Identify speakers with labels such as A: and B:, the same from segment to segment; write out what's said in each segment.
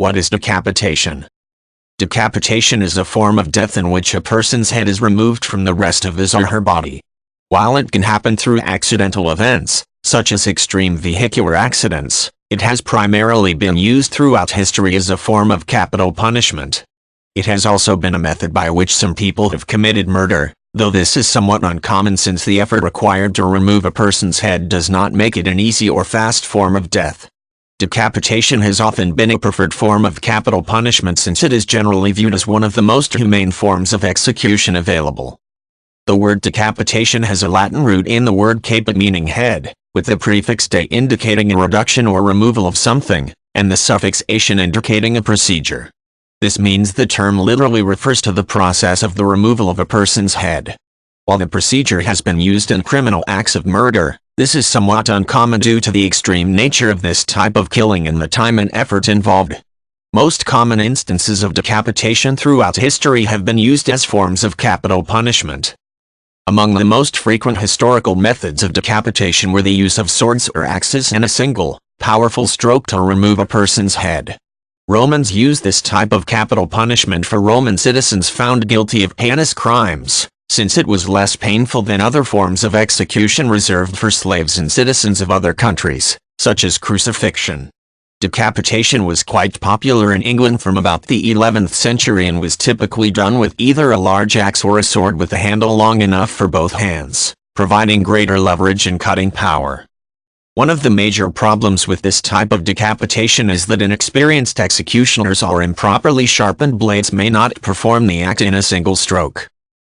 A: What is decapitation? Decapitation is a form of death in which a person's head is removed from the rest of his or her body. While it can happen through accidental events, such as extreme vehicular accidents, it has primarily been used throughout history as a form of capital punishment. It has also been a method by which some people have committed murder, though this is somewhat uncommon since the effort required to remove a person's head does not make it an easy or fast form of death. Decapitation has often been a preferred form of capital punishment since it is generally viewed as one of the most humane forms of execution available. The word decapitation has a Latin root in the word caput meaning head, with the prefix de indicating a reduction or removal of something, and the suffix ation indicating a procedure. This means the term literally refers to the process of the removal of a person's head. While the procedure has been used in criminal acts of murder, this is somewhat uncommon due to the extreme nature of this type of killing and the time and effort involved. Most common instances of decapitation throughout history have been used as forms of capital punishment. Among the most frequent historical methods of decapitation were the use of swords or axes and a single, powerful stroke to remove a person's head. Romans used this type of capital punishment for Roman citizens found guilty of heinous crimes, since it was less painful than other forms of execution reserved for slaves and citizens of other countries, such as crucifixion. Decapitation was quite popular in England from about the 11th century and was typically done with either a large axe or a sword with a handle long enough for both hands, providing greater leverage and cutting power. One of the major problems with this type of decapitation is that inexperienced executioners or improperly sharpened blades may not perform the act in a single stroke.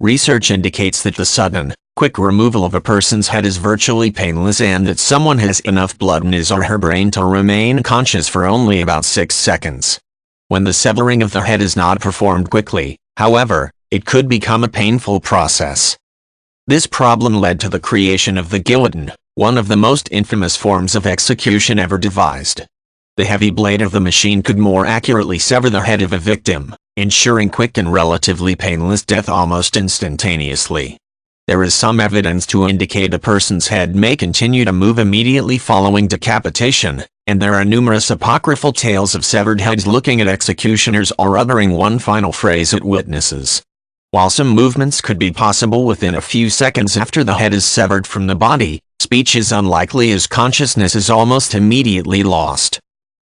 A: Research indicates that the sudden, quick removal of a person's head is virtually painless and that someone has enough blood in his or her brain to remain conscious for only about 6 seconds. When the severing of the head is not performed quickly, however, it could become a painful process. This problem led to the creation of the guillotine, one of the most infamous forms of execution ever devised. The heavy blade of the machine could more accurately sever the head of a victim, ensuring quick and relatively painless death almost instantaneously. There is some evidence to indicate a person's head may continue to move immediately following decapitation, and there are numerous apocryphal tales of severed heads looking at executioners or uttering one final phrase at witnesses. While some movements could be possible within a few seconds after the head is severed from the body, speech is unlikely as consciousness is almost immediately lost.